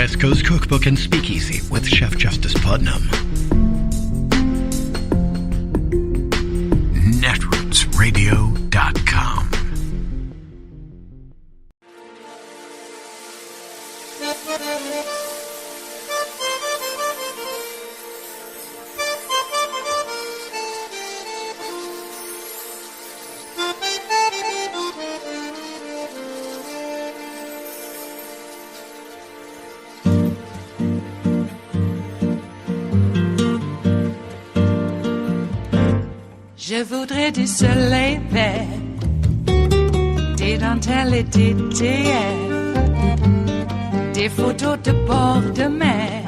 West Coast Cookbook and Speakeasy with Chef Justice Putnam. Netrootsradio.com. Je voudrais du soleil vert, des dentelles et des théières, des photos de bord de mer,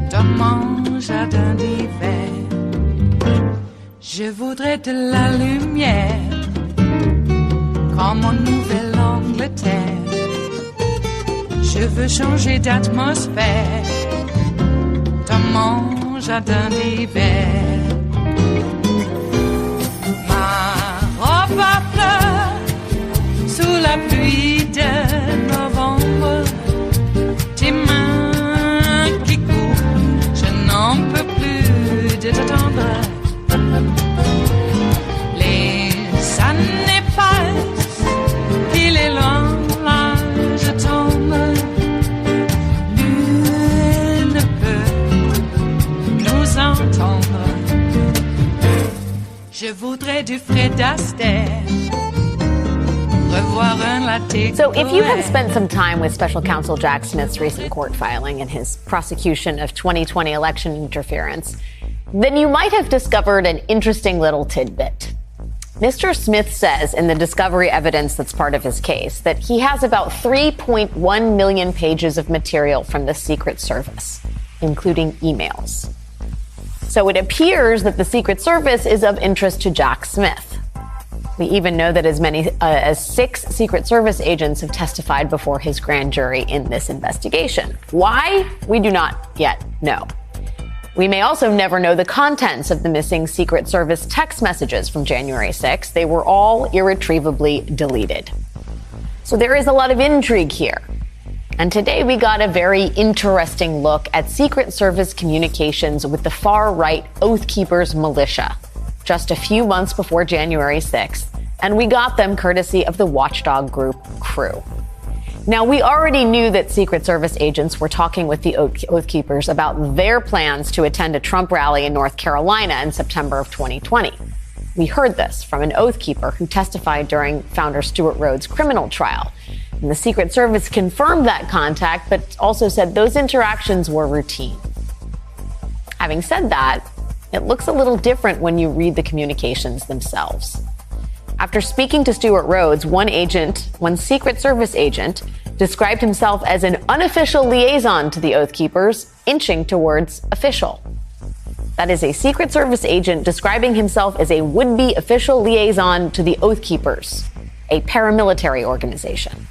dans mon jardin d'hiver. Je voudrais de la lumière, comme en Nouvelle-Angleterre. Je veux changer d'atmosphère, dans mon jardin d'hiver. Ma fleur sous la pluie de novembre, tes mains qui courent, je n'en peux plus de t'attendre. Les années passent, il est loin, là je tombe. Nul ne peut nous entendre. Je voudrais du Fred Astaire, revoir un latte. So if you have spent some time with Special Counsel Jack Smith's recent court filing in his prosecution of 2020 election interference, then you might have discovered an interesting little tidbit. Mr. Smith says in the discovery evidence that's part of his case that he has about 3.1 million pages of material from the Secret Service, including emails. So it appears that the Secret Service is of interest to Jack Smith. We even know that as many as 6 Secret Service agents have testified before his grand jury in this investigation. Why? We do not yet know. We may also never know the contents of the missing Secret Service text messages from January 6th. They were all irretrievably deleted. So there is a lot of intrigue here. And today we got a very interesting look at Secret Service communications with the far-right Oath Keepers militia just a few months before January 6th, and we got them courtesy of the watchdog group Crew. Now, we already knew that Secret Service agents were talking with the Oath Keepers about their plans to attend a Trump rally in North Carolina in September of 2020. We heard this from an Oath Keeper who testified during founder Stewart Rhodes' criminal trial. And the Secret Service confirmed that contact, but also said those interactions were routine. Having said that, it looks a little different when you read the communications themselves. After speaking to Stewart Rhodes, one Secret Service agent described himself as an unofficial liaison to the Oath Keepers, inching towards official. That is a Secret Service agent describing himself as a would-be official liaison to the Oath Keepers, a paramilitary organization.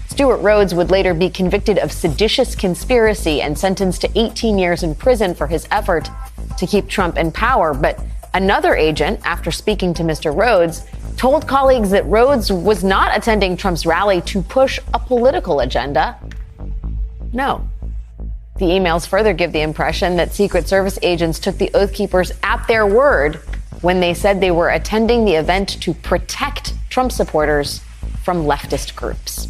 Stewart Rhodes would later be convicted of seditious conspiracy and sentenced to 18 years in prison for his effort to keep Trump in power. But another agent, after speaking to Mr. Rhodes, told colleagues that Rhodes was not attending Trump's rally to push a political agenda. No. The emails further give the impression that Secret Service agents took the Oath Keepers at their word when they said they were attending the event to protect Trump supporters from leftist groups.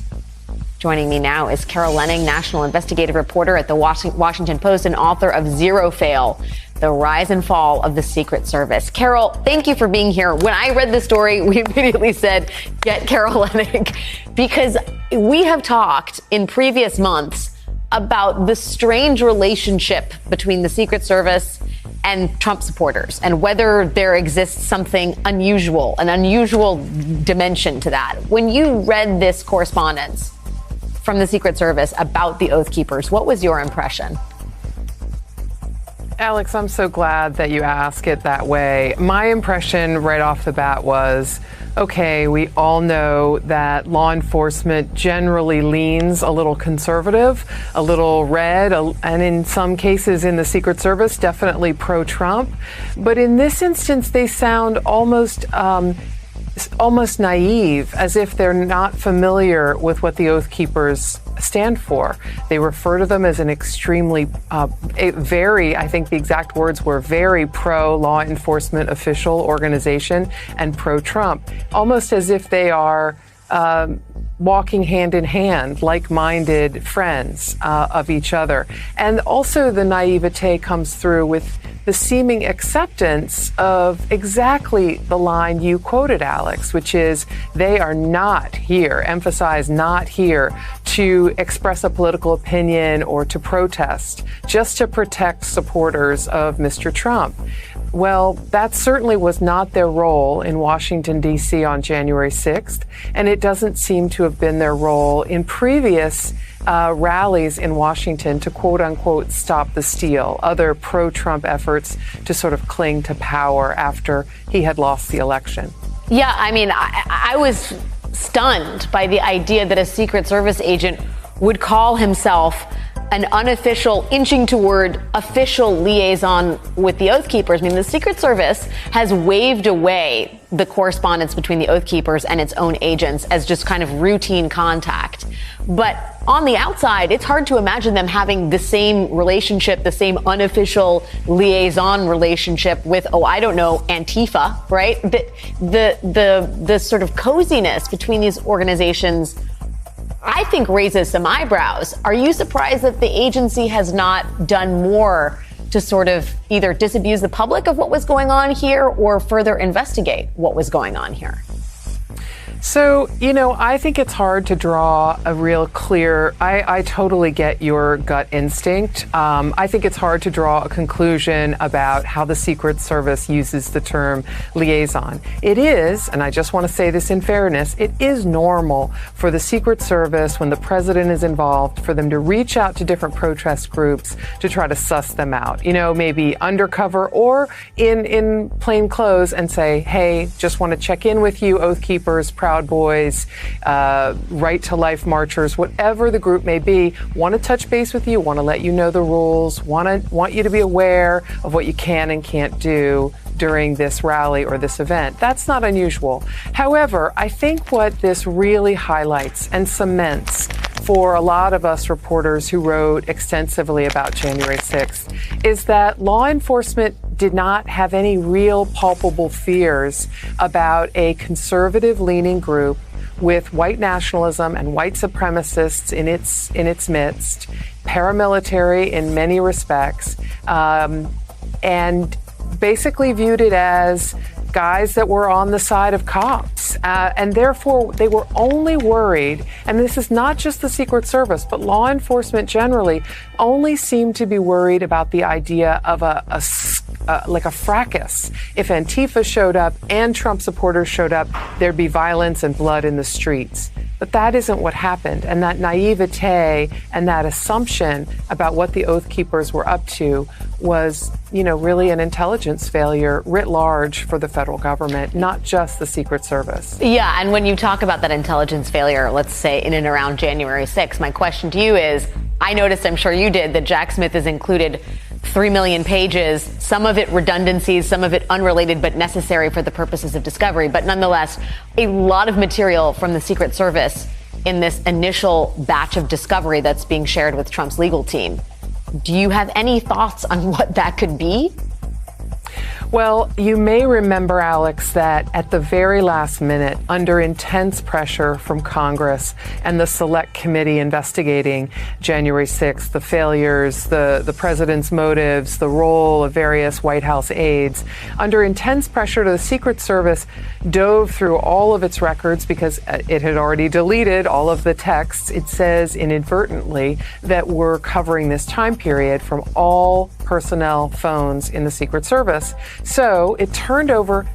Joining me now is Carol Leonnig, national investigative reporter at the Washington Post and author of Zero Fail, The Rise and Fall of the Secret Service. Carol, thank you for being here. When I read the story, we immediately said, get Carol Leonnig, because we have talked in previous months about the strange relationship between the Secret Service and Trump supporters and whether there exists something unusual, an unusual dimension to that. When you read this correspondence from the Secret Service about the Oath Keepers, what was your impression? Alex, I'm so glad that you ask it that way. My impression right off the bat was, okay, we all know that law enforcement generally leans a little conservative, a little red, and in some cases in the Secret Service, definitely pro-Trump. But in this instance, they sound almost almost naive, as if they're not familiar with what the Oath Keepers stand for. They refer to them as an extremely, I think the exact words were very pro-law enforcement official organization and pro-Trump, almost as if they are walking hand in hand, like-minded friends of each other. And also the naivete comes through with the seeming acceptance of exactly the line you quoted, Alex, which is they are not here, emphasize not here, to express a political opinion or to protest, just to protect supporters of Mr. Trump. Well, that certainly was not their role in Washington, D.C. on January 6th, and it doesn't seem to have been their role in previous rallies in Washington to quote-unquote stop the steal, other pro-Trump efforts to sort of cling to power after he had lost the election. Yeah, I mean, I was stunned by the idea that a Secret Service agent would call himself an unofficial, inching toward official liaison with the Oath Keepers. I mean, the Secret Service has waved away the correspondence between the Oath Keepers and its own agents as just kind of routine contact. But on the outside, it's hard to imagine them having the same relationship, the same unofficial liaison relationship with, Antifa, right? The sort of coziness between these organizations, I think, raises some eyebrows. Are you surprised that the agency has not done more to sort of either disabuse the public of what was going on here or further investigate what was going on here? So, I think it's hard to draw a real clear, I totally get your gut instinct. I think it's hard to draw a conclusion about how the Secret Service uses the term liaison. It is, and I just want to say this in fairness, it is normal for the Secret Service, when the president is involved, for them to reach out to different protest groups to try to suss them out, maybe undercover or in plain clothes, and say, hey, just want to check in with you, Oath Keepers, Proud Boys, Right to Life marchers, whatever the group may be, want to touch base with you, want to let you know the rules, want you to be aware of what you can and can't do during this rally or this event. That's not unusual. However, I think what this really highlights and cements for a lot of us reporters who wrote extensively about January 6th is that law enforcement did not have any real palpable fears about a conservative-leaning group with white nationalism and white supremacists in its midst, paramilitary in many respects, and basically viewed it as guys that were on the side of cops. And therefore, they were only worried, and this is not just the Secret Service, but law enforcement generally only seemed to be worried about the idea of like a fracas. If Antifa showed up and Trump supporters showed up, there'd be violence and blood in the streets. But that isn't what happened. And that naivete and that assumption about what the Oath Keepers were up to was, really an intelligence failure writ large for the federal government, not just the Secret Service. Yeah, and when you talk about that intelligence failure, let's say in and around January 6th, my question to you is, I noticed, I'm sure you did, that Jack Smith has included 3 million pages, some of it redundancies, some of it unrelated but necessary for the purposes of discovery. But nonetheless, a lot of material from the Secret Service in this initial batch of discovery that's being shared with Trump's legal team. Do you have any thoughts on what that could be? Well, you may remember, Alex, that at the very last minute, under intense pressure from Congress and the Select Committee investigating January 6th, the failures, the president's motives, the role of various White House aides, under intense pressure, the Secret Service dove through all of its records because it had already deleted all of the texts, it says inadvertently, that were covering this time period from all personnel phones in the Secret Service. So it turned over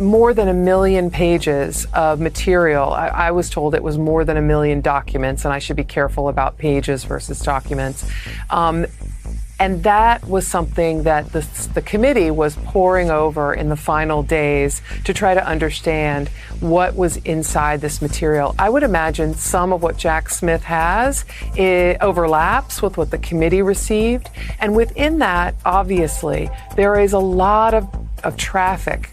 more than 1 million pages of material. I was told it was more than 1 million documents, and I should be careful about pages versus documents. And that was something that the committee was poring over in the final days to try to understand what was inside this material. I would imagine some of what Jack Smith has overlaps with what the committee received. And within that, obviously, there is a lot of of traffic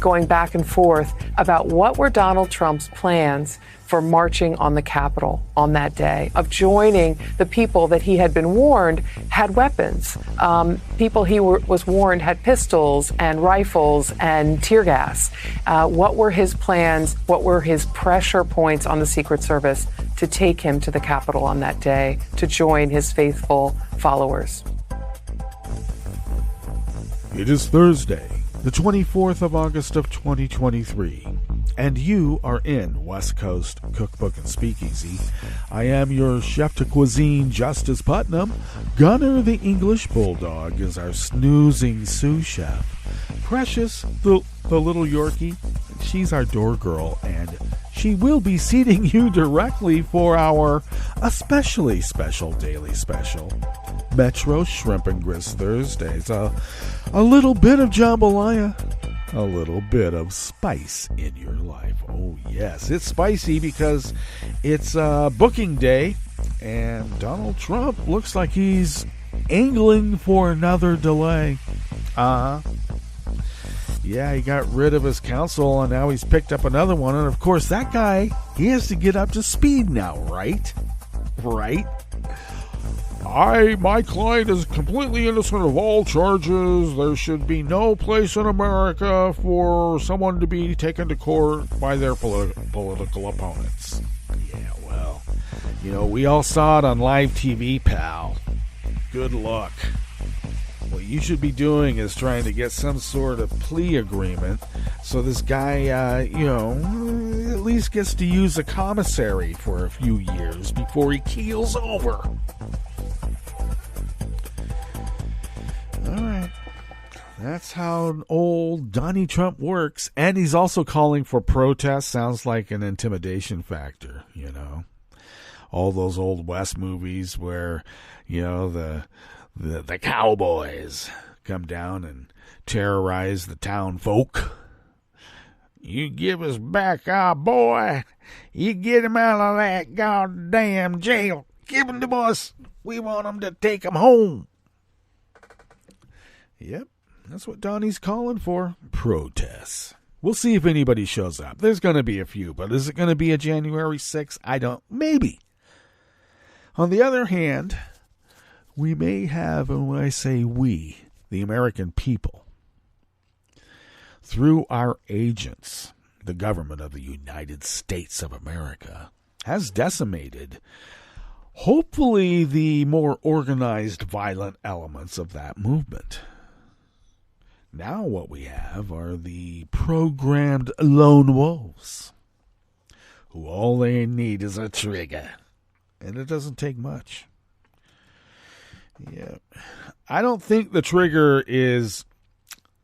going back and forth about what were Donald Trump's plans for marching on the Capitol on that day, of joining the people that he had been warned had weapons. People he was warned had pistols and rifles and tear gas. What were his plans? What were his pressure points on the Secret Service to take him to the Capitol on that day to join his faithful followers? It is Thursday, the 24th of August of 2023, and you are in West Coast Cookbook and Speakeasy. I am your chef de cuisine, Justice Putnam. Gunner the English Bulldog is our snoozing sous chef. Precious, the little Yorkie, she's our door girl, and she will be seating you directly for our especially special daily special, Metro Shrimp and Grist Thursdays. A little bit of jambalaya, a little bit of spice in your life. Oh yes, it's spicy because it's booking day, and Donald Trump looks like he's angling for another delay. Yeah, he got rid of his counsel, and now he's picked up another one. And, of course, that guy, he has to get up to speed now, right? Right? My client is completely innocent of all charges. There should be no place in America for someone to be taken to court by their political opponents. Yeah, well, we all saw it on live TV, pal. Good luck. What you should be doing is trying to get some sort of plea agreement so this guy, at least gets to use a commissary for a few years before he keels over. All right. That's how old Donnie Trump works. And he's also calling for protests. Sounds like an intimidation factor, All those old West movies where, the cowboys come down and terrorize the town folk. You give us back our boy. You get him out of that goddamn jail. Give him to us. We want him to take him home. Yep, that's what Donnie's calling for. Protests. We'll see if anybody shows up. There's going to be a few, but is it going to be a January 6th? Maybe. On the other hand, we may have, and when I say we, the American people, through our agents, the government of the United States of America, has decimated, hopefully, the more organized, violent elements of that movement. Now what we have are the programmed lone wolves, who all they need is a trigger, and it doesn't take much. Yeah, I don't think the trigger is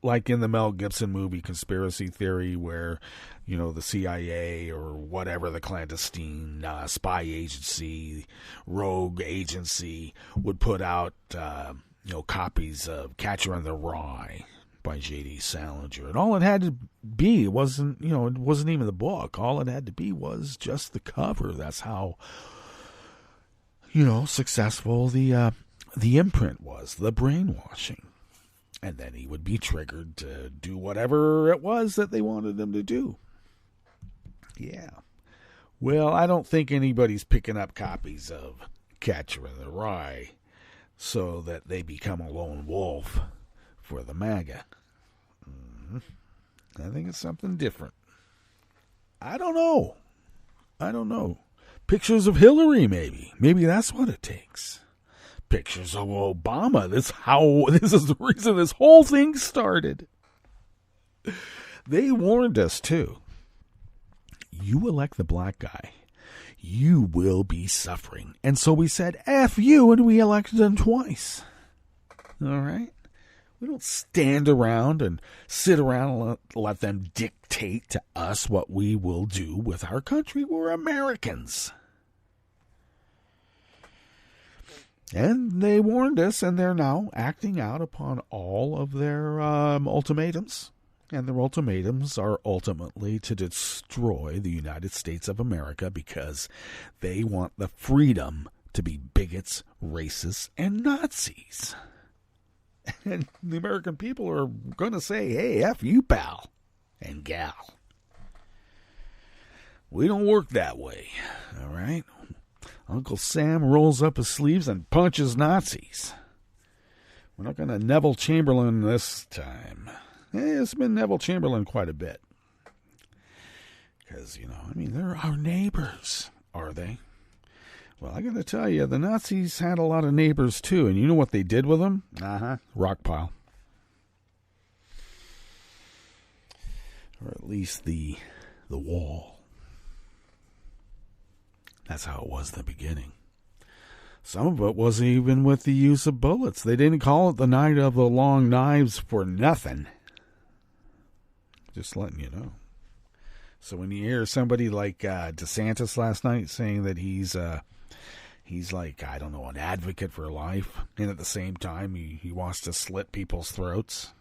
like in the Mel Gibson movie Conspiracy Theory where, the CIA or whatever the clandestine spy agency, rogue agency would put out, copies of Catcher in the Rye by J.D. Salinger. And all it had to be, it wasn't even the book. All it had to be was just the cover. That's how, successful the imprint was, the brainwashing. And then he would be triggered to do whatever it was that they wanted him to do. Yeah. Well, I don't think anybody's picking up copies of Catcher in the Rye so that they become a lone wolf for the MAGA. I think it's something different. I don't know. Pictures of Hillary, maybe. Maybe that's what it takes. Pictures of Obama. This is the reason this whole thing started. They warned us, too. You elect the black guy, you will be suffering. And so we said, F you, and we elected him twice. All right? We don't stand around and sit around and let them dictate to us what we will do with our country. We're Americans. And they warned us, and they're now acting out upon all of their ultimatums. And their ultimatums are ultimately to destroy the United States of America because they want the freedom to be bigots, racists, and Nazis. And the American people are going to say, hey, F you, pal and gal. We don't work that way, all right? Uncle Sam rolls up his sleeves and punches Nazis. We're not going to Neville Chamberlain this time. It's been Neville Chamberlain quite a bit. Because, they're our neighbors, are they? Well, I got to tell you, the Nazis had a lot of neighbors, too. And you know what they did with them? Rock pile. Or at least the wall. That's how it was in the beginning. Some of it was even with the use of bullets. They didn't call it the night of the long knives for nothing. Just letting you know. So when you hear somebody like DeSantis last night saying that he's like, I don't know, an advocate for life, and at the same time he wants to slit people's throats.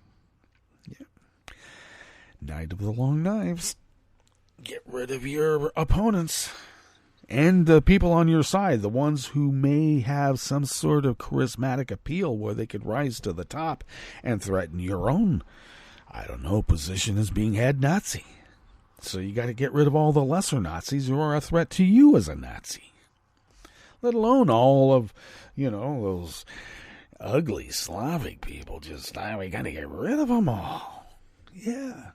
Yeah. Night of the long knives. Get rid of your opponents. And the people on your side, the ones who may have some sort of charismatic appeal where they could rise to the top and threaten your own, position as being head Nazi. So you got to get rid of all the lesser Nazis who are a threat to you as a Nazi. Let alone all of, those ugly Slavic people. We got to get rid of them all. Yeah.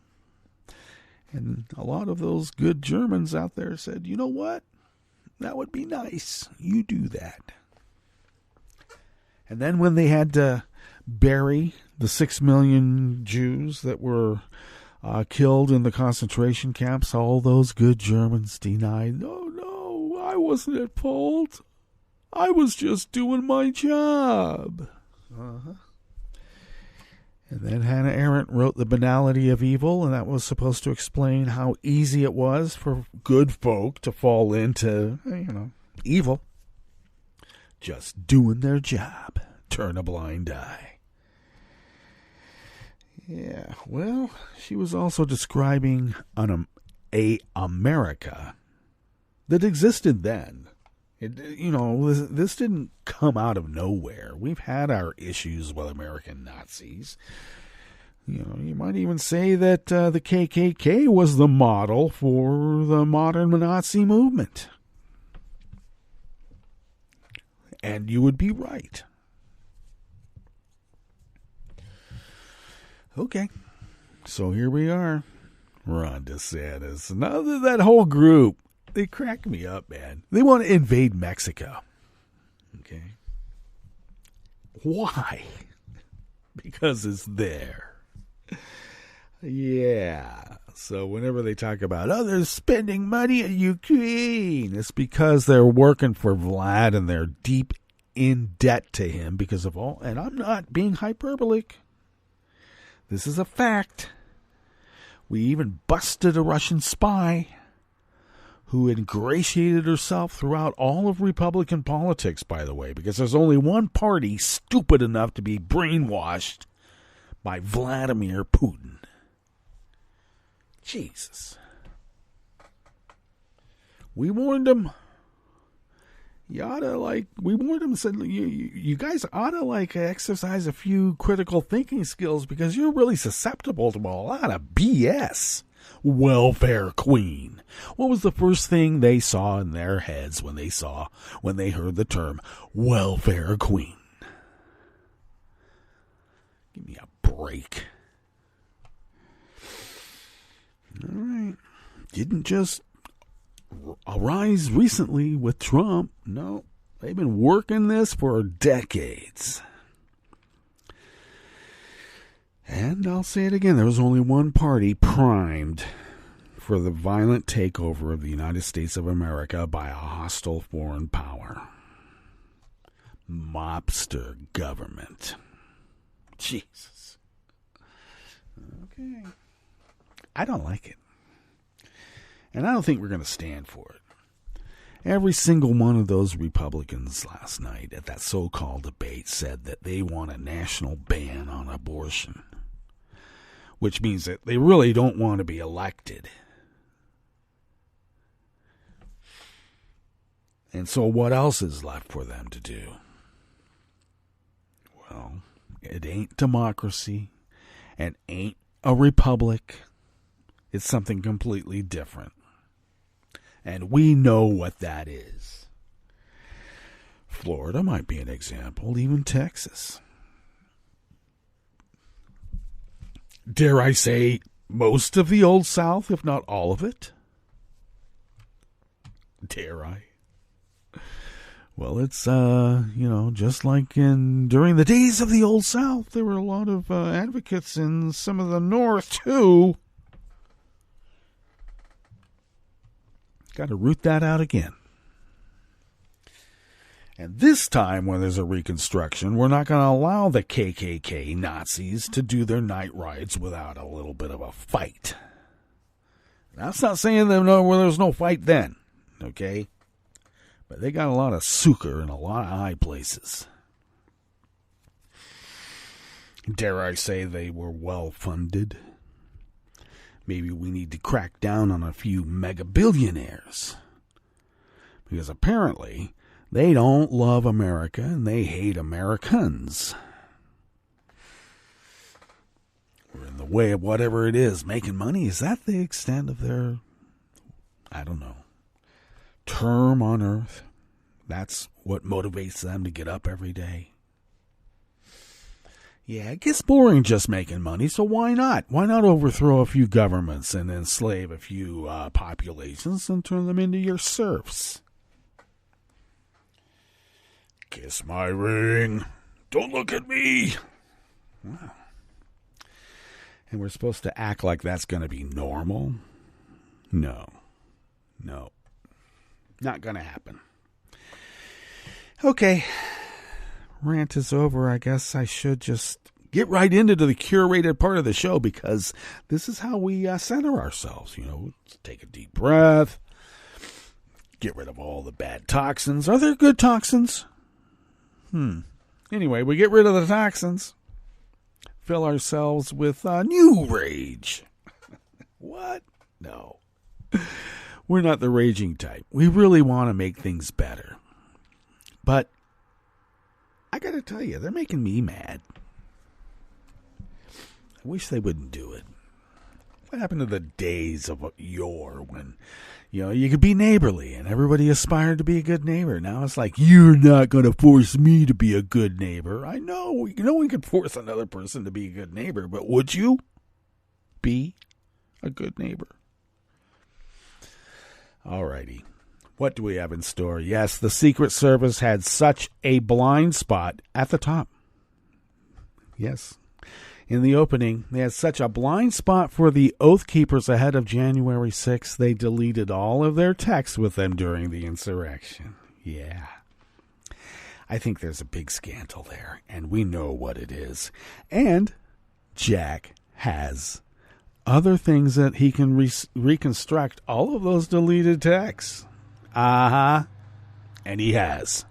And a lot of those good Germans out there said, you know what? That would be nice. You do that. And then when they had to bury the 6 million Jews that were killed in the concentration camps, all those good Germans denied, no, I wasn't at fault. I was just doing my job. And then Hannah Arendt wrote The Banality of Evil, and that was supposed to explain how easy it was for good folk to fall into, evil. Just doing their job. Turn a blind eye. Yeah, well, she was also describing a America that existed then. This didn't come out of nowhere. We've had our issues with American Nazis. You might even say that the KKK was the model for the modern Nazi movement. And you would be right. Okay, so here we are. Ron DeSantis. Now that whole group, they crack me up, man. They want to invade Mexico. Okay. Why? Because it's there. Yeah. So whenever they talk about, they're spending money in Ukraine, it's because they're working for Vlad and they're deep in debt to him because of all. And I'm not being hyperbolic. This is a fact. We even busted a Russian spy who ingratiated herself throughout all of Republican politics, by the way, because there's only one party stupid enough to be brainwashed by Vladimir Putin. We warned him. We warned him and said, you guys ought to, exercise a few critical thinking skills because you're really susceptible to a lot of BS. Welfare queen. What was the first thing they saw in their heads when they heard the term welfare queen? Give me a break. All right. Didn't just arise recently with Trump. No, they've been working this for decades. And I'll say it again, there was only one party primed for the violent takeover of the United States of America by a hostile foreign power. Mobster government. Jesus. Okay. I don't like it. And I don't think we're going to stand for it. Every single one of those Republicans last night at that so-called debate said that they want a national ban on abortion, which means that they really don't want to be elected. And so what else is left for them to do? Well, It ain't democracy and ain't a republic. It's something completely different. And we know what that is. Florida might be an example, even Texas. Dare I say, most of the Old South, if not all of it? Dare I? Well, it's, just like during the days of the Old South, there were a lot of advocates in some of the North, too. Got to root that out again. And this time, when there's a reconstruction, we're not going to allow the KKK Nazis to do their night rides without a little bit of a fight. That's not saying that there's no fight then, okay? But they got a lot of sucre in a lot of high places. Dare I say they were well funded? Maybe we need to crack down on a few mega billionaires. Because apparently they don't love America and they hate Americans. We're in the way of whatever it is, making money. Is that the extent of their, I don't know, term on earth? That's what motivates them to get up every day. Yeah, it gets boring just making money, so why not? Why not overthrow a few governments and enslave a few populations and turn them into your serfs? Kiss my ring. Don't look at me. Wow. And we're supposed to act like that's going to be normal? No. Not going to happen. Okay. Rant is over. I guess I should just get right into the curated part of the show because this is how we center ourselves. Take a deep breath. Get rid of all the bad toxins. Are there good toxins? Anyway, we get rid of the toxins. Fill ourselves with new rage. What? No. We're not the raging type. We really want to make things better. But I got to tell you, they're making me mad. I wish they wouldn't do it. What happened to the days of yore when, you could be neighborly and everybody aspired to be a good neighbor? Now it's like, you're not going to force me to be a good neighbor. I know, no one could force another person to be a good neighbor, but would you be a good neighbor? Alrighty. What do we have in store? Yes, the Secret Service had such a blind spot at the top. Yes. In the opening, they had such a blind spot for the Oath Keepers ahead of January 6th, they deleted all of their texts with them during the insurrection. Yeah. I think there's a big scandal there, and we know what it is. And Jack has other things that he can reconstruct all of those deleted texts. And he has.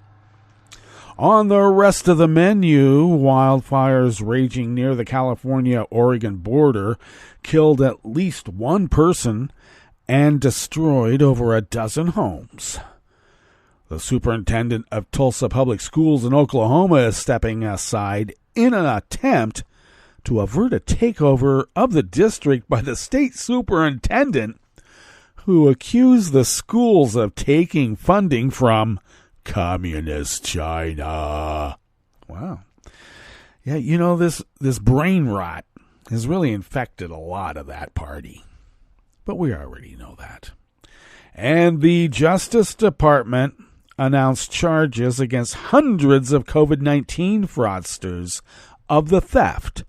On the rest of the menu, wildfires raging near the California-Oregon border killed at least one person and destroyed over a dozen homes. The superintendent of Tulsa Public Schools in Oklahoma is stepping aside in an attempt to avert a takeover of the district by the state superintendent, who accused the schools of taking funding from Communist China. Wow. Yeah, this brain rot has really infected a lot of that party. But we already know that. And the Justice Department announced charges against hundreds of COVID-19 fraudsters of the theft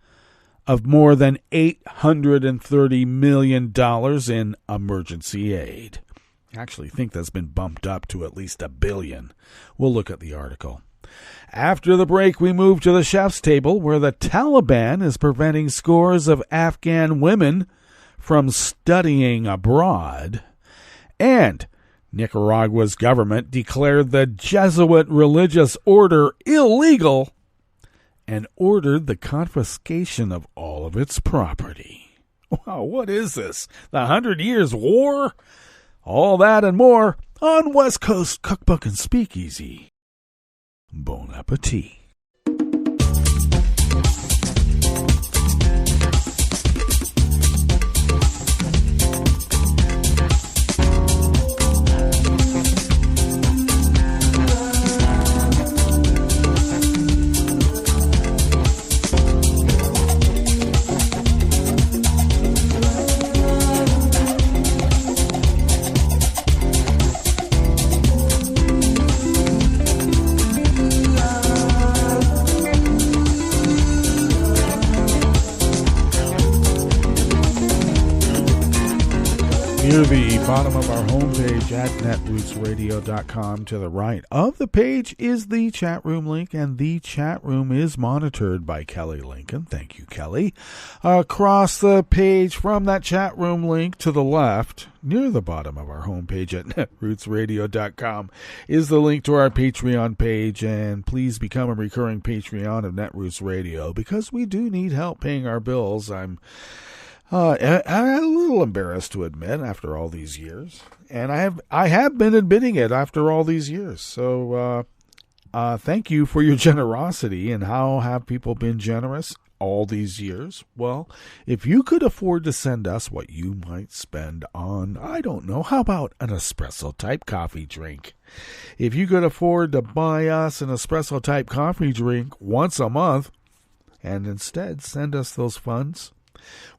of more than $830 million in emergency aid. I actually think that's been bumped up to at least $1 billion. We'll look at the article. After the break, we move to the chef's table, where the Taliban is preventing scores of Afghan women from studying abroad. And Nicaragua's government declared the Jesuit religious order illegal and ordered the confiscation of all of its property. Wow, what is this? The 100 Years' War? All that and more on West Coast Cookbook and Speakeasy. Bon appetit. Near the bottom of our homepage at netrootsradio.com, to the right of the page is the chat room link, and the chat room is monitored by Kelly Lincoln. Thank you, Kelly. Across the page from that chat room link to the left, near the bottom of our homepage at netrootsradio.com, is the link to our Patreon page, and please become a recurring Patreon of Netroots Radio, because we do need help paying our bills. I'm a little embarrassed to admit after all these years, and I have been admitting it after all these years. So thank you for your generosity. And how have people been generous all these years? Well, if you could afford to send us what you might spend on, I don't know, how about an espresso type coffee drink? If you could afford to buy us an espresso type coffee drink once a month and instead send us those funds,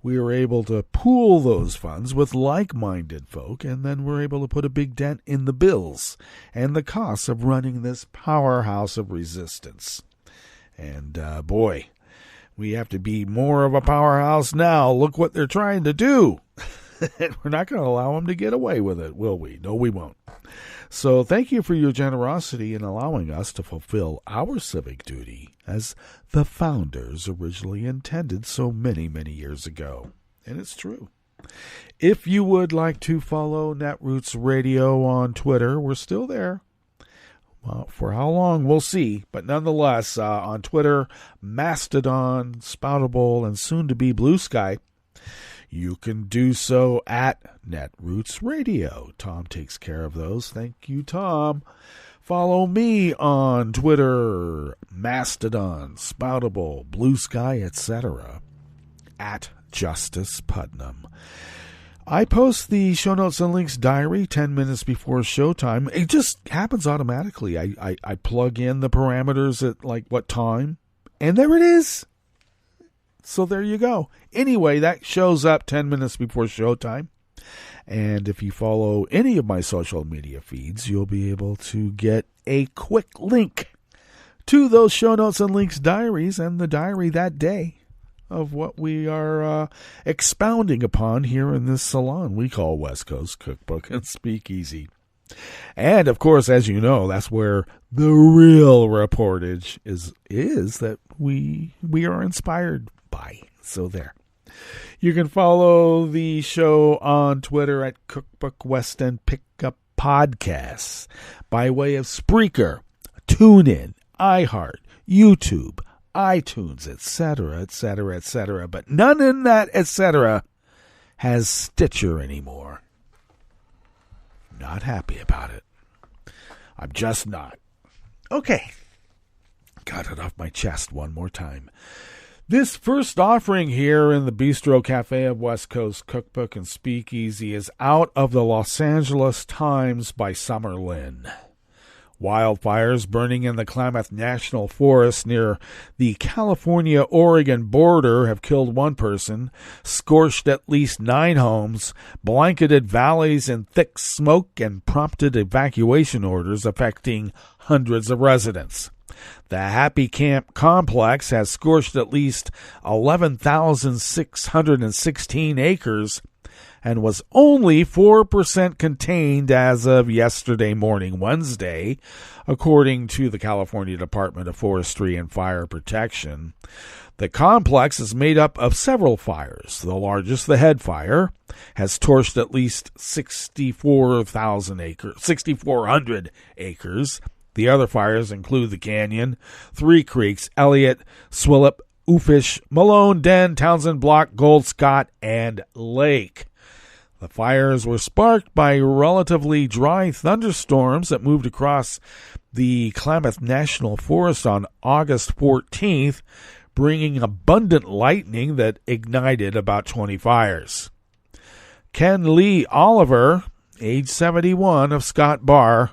we were able to pool those funds with like-minded folk, and then we're able to put a big dent in the bills and the costs of running this powerhouse of resistance. And boy, we have to be more of a powerhouse now. Look what they're trying to do. We're not going to allow them to get away with it, will we? No, we won't. So thank you for your generosity in allowing us to fulfill our civic duty as the founders originally intended so many, many years ago. And it's true. If you would like to follow Netroots Radio on Twitter, we're still there. Well, for how long, we'll see. But nonetheless, on Twitter, Mastodon, Spoutable, and soon to be Blue Sky, you can do so at Netroots Radio. Tom takes care of those. Thank you, Tom. Follow me on Twitter, Mastodon, Spoutable, Blue Sky, etc. at Justice Putnam. I post the show notes and links diary 10 minutes before showtime. It just happens automatically. I plug in the parameters at like what time, and there it is. So there you go. Anyway, that shows up 10 minutes before showtime. And if you follow any of my social media feeds, you'll be able to get a quick link to those show notes and links diaries and the diary that day of what we are expounding upon here in this salon we call West Coast Cookbook and Speakeasy. And, of course, as you know, that's where the real reportage is that we are inspired by. So there. You can follow the show on Twitter at Cookbook West End Pickup Podcasts by way of Spreaker, TuneIn, iHeart, YouTube, iTunes, etc., etc., etc. But none in that etc. has Stitcher anymore. Not happy about it. I'm just not. Okay. Got it off my chest one more time. This first offering here in the Bistro Cafe of West Coast Cookbook and Speakeasy is out of the Los Angeles Times by Summer Lynn. Wildfires burning in the Klamath National Forest near the California-Oregon border have killed one person, scorched at least 9 homes, blanketed valleys in thick smoke, and prompted evacuation orders affecting hundreds of residents. The Happy Camp complex has scorched at least 11,616 acres and was only 4% contained as of yesterday morning, Wednesday, according to the California Department of Forestry and Fire Protection. The complex is made up of several fires. The largest, the Head Fire, has torched at least 6,400 acres. The other fires include the Canyon, Three Creeks, Elliott, Swillop, Oofish, Malone, Den, Townsend Block, Gold, Scott, and Lake. The fires were sparked by relatively dry thunderstorms that moved across the Klamath National Forest on August 14th, bringing abundant lightning that ignited about 20 fires. Ken Lee Oliver, age 71, of Scott Bar,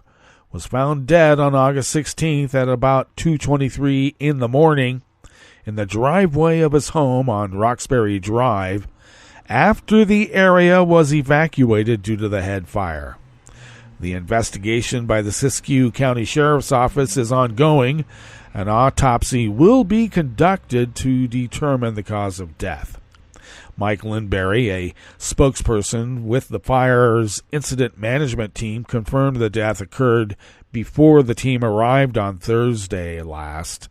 was found dead on August 16th at about 2:23 in the morning in the driveway of his home on Roxbury Drive after the area was evacuated due to the head fire. The investigation by the Siskiyou County Sheriff's Office is ongoing. An autopsy will be conducted to determine the cause of death. Mike Lindberry, a spokesperson with the fire's incident management team, confirmed the death occurred before the team arrived on Thursday last.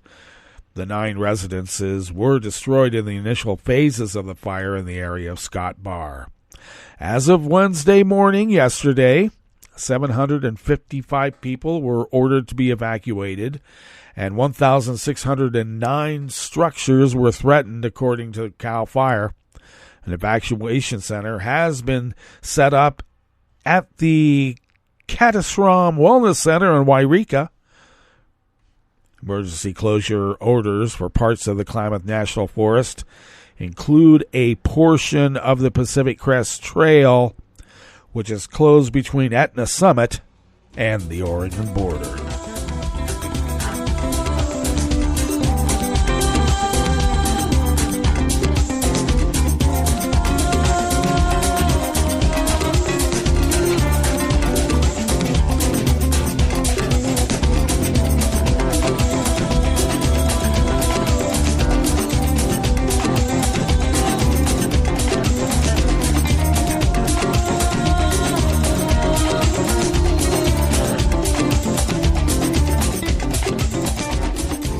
The 9 residences were destroyed in the initial phases of the fire in the area of Scott Bar. As of Wednesday morning yesterday, 755 people were ordered to be evacuated, and 1,609 structures were threatened, according to CAL FIRE. An evacuation center has been set up at the Catasrom Wellness Center in Wairika. Emergency closure orders for parts of the Klamath National Forest include a portion of the Pacific Crest Trail, which is closed between Etna Summit and the Oregon border.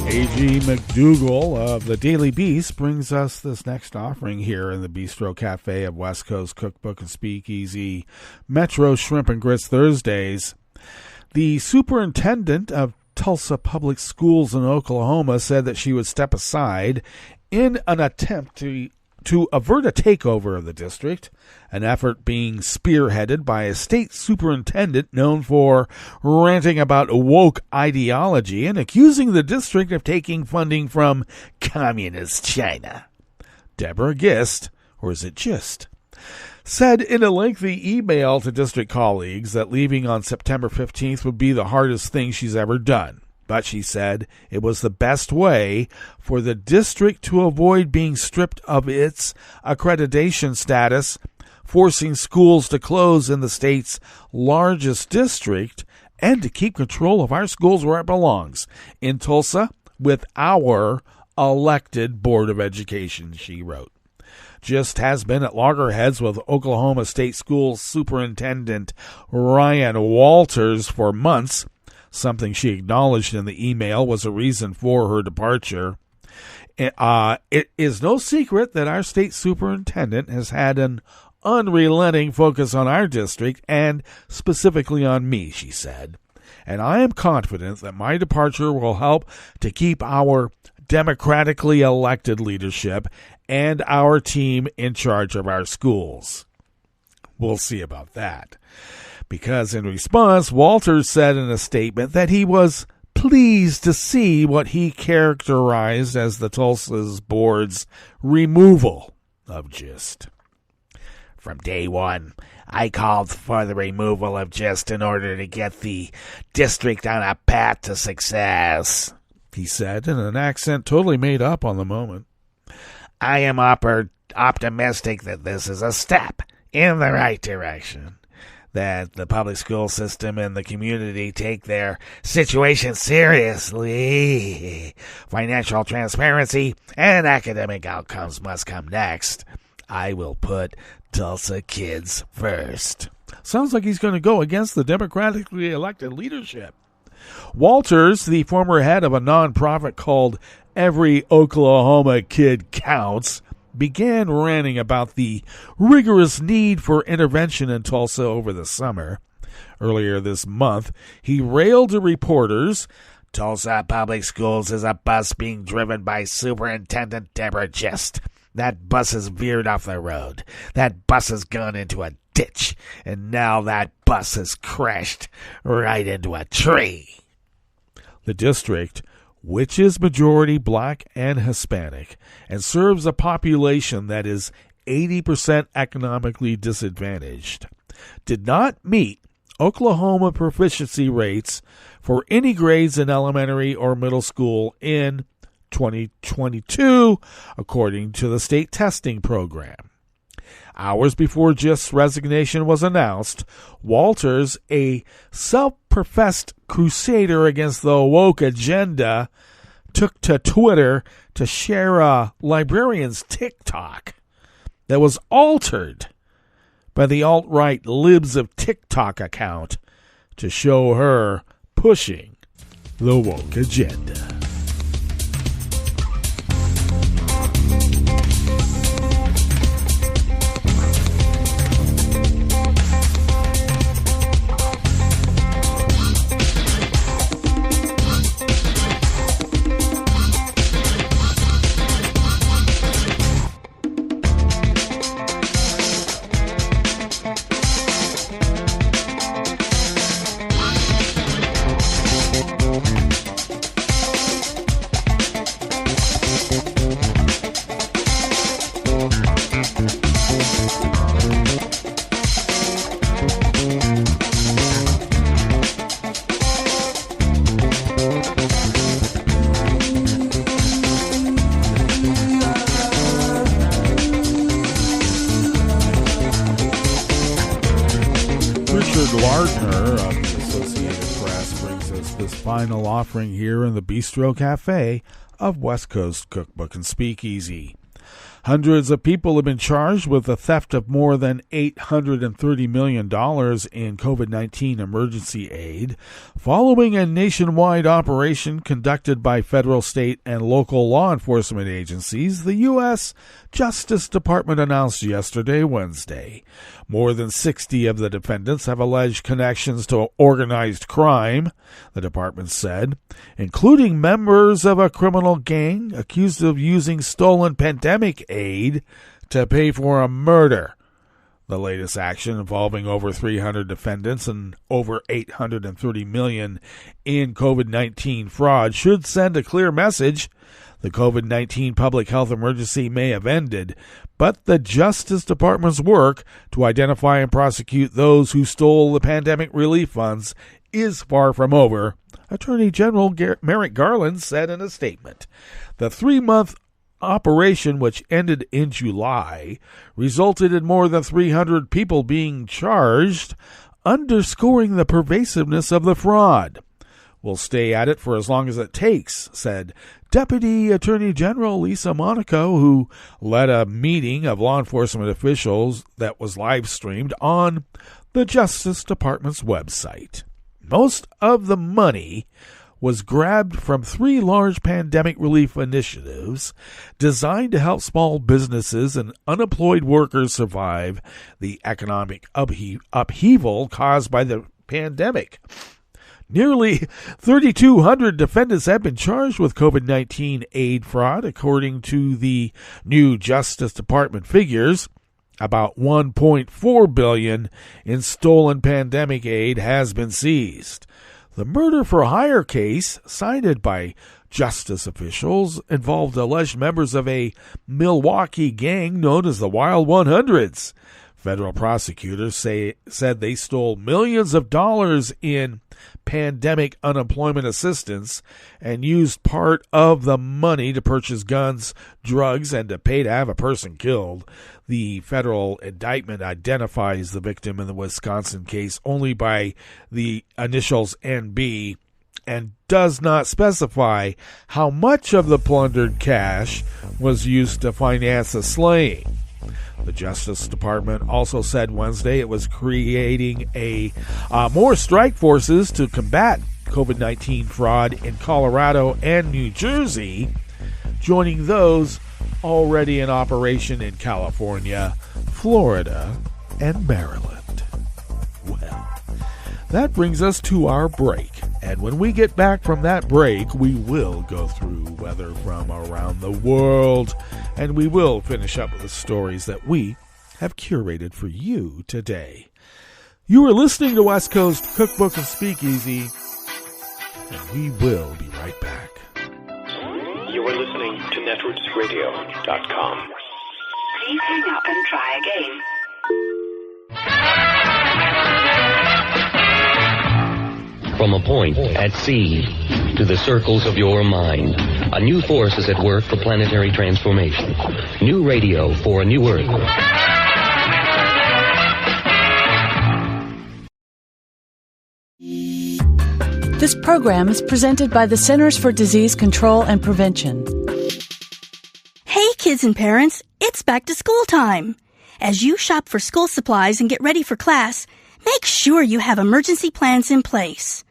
A.G. McDougall of the Daily Beast brings us this next offering here in the Bistro Cafe of West Coast Cookbook and Speakeasy Metro Shrimp and Grits Thursdays. The superintendent of Tulsa Public Schools in Oklahoma said that she would step aside in an attempt to avert a takeover of the district, an effort being spearheaded by a state superintendent known for ranting about woke ideology and accusing the district of taking funding from communist China. Deborah Gist, or is it Gist, said in a lengthy email to district colleagues that leaving on September 15th would be the hardest thing she's ever done. But she said it was the best way for the district to avoid being stripped of its accreditation status, forcing schools to close in the state's largest district, and to keep control of our schools where it belongs, in Tulsa, with our elected Board of Education, she wrote. Gist has been at loggerheads with Oklahoma State School Superintendent Ryan Walters for months, something she acknowledged in the email was a reason for her departure. It is no secret that our state superintendent has had an unrelenting focus on our district and specifically on me, she said. And I am confident that my departure will help to keep our democratically elected leadership and our team in charge of our schools. We'll see about that. Because in response, Walters said in a statement that he was pleased to see what he characterized as the Tulsa's board's removal of Gist. From day one, I called for the removal of Gist in order to get the district on a path to success, he said in an accent totally made up on the moment. I am optimistic that this is a step in the right direction, that the public school system and the community take their situation seriously. Financial transparency and academic outcomes must come next. I will put Tulsa kids first. Sounds like he's going to go against the democratically elected leadership. Walters, the former head of a nonprofit called Every Oklahoma Kid Counts, began ranting about the rigorous need for intervention in Tulsa over the summer. Earlier this month, he railed to reporters, Tulsa Public Schools is a bus being driven by Superintendent Deborah Gist. That bus has veered off the road. That bus has gone into a ditch. And now that bus has crashed right into a tree. The district, which is majority black and Hispanic, and serves a population that is 80% economically disadvantaged, did not meet Oklahoma proficiency rates for any grades in elementary or middle school in 2022, according to the state testing program. Hours before Gist's resignation was announced, Walters, a self-professed crusader against the woke agenda, took to Twitter to share a librarian's TikTok that was altered by the alt-right Libs of TikTok account to show her pushing the woke agenda. Final offering here in the Bistro Cafe of West Coast Cookbook and Speakeasy. Hundreds of people have been charged with the theft of more than $830 million in COVID-19 emergency aid following a nationwide operation conducted by federal, state, and local law enforcement agencies, the U.S. Justice Department announced yesterday, Wednesday. More than 60 of the defendants have alleged connections to organized crime, the department said, including members of a criminal gang accused of using stolen pandemic aid to pay for a murder. The latest action, involving over 300 defendants and over $830 million in COVID-19 fraud, should send a clear message. The COVID-19 public health emergency may have ended, but the Justice Department's work to identify and prosecute those who stole the pandemic relief funds is far from over, Attorney General Merrick Garland said in a statement. The 3-month operation, which ended in July, resulted in more than 300 people being charged, underscoring the pervasiveness of the fraud. We'll stay at it for as long as it takes, said Deputy Attorney General Lisa Monaco, who led a meeting of law enforcement officials that was live-streamed on the Justice Department's website. Most of the money was grabbed from 3 large pandemic relief initiatives designed to help small businesses and unemployed workers survive the economic upheaval caused by the pandemic. Nearly 3,200 defendants have been charged with COVID-19 aid fraud, according to the new Justice Department figures. About $1.4 billion in stolen pandemic aid has been seized. The murder-for-hire case, cited by justice officials, involved alleged members of a Milwaukee gang known as the Wild 100s. Federal prosecutors said they stole millions of dollars in pandemic unemployment assistance and used part of the money to purchase guns, drugs, and to pay to have a person killed. The federal indictment identifies the victim in the Wisconsin case only by the initials NB and does not specify how much of the plundered cash was used to finance the slaying. The Justice Department also said Wednesday it was creating more strike forces to combat COVID-19 fraud in Colorado and New Jersey, joining those already in operation in California, Florida, and Maryland. Well, that brings us to our break. And when we get back from that break, we will go through weather from around the world, and we will finish up with the stories that we have curated for you today. You are listening to West Coast Cookbook and Speakeasy, and we will be right back. You are listening to netrootsradio.com. Please hang up and try again. From a point at sea to the circles of your mind, a new force is at work for planetary transformation. New radio for a new Earth. This program is presented by the Centers for Disease Control and Prevention. Hey kids and parents, it's back to school time. As you shop for school supplies and get ready for class, make sure you have emergency plans in place.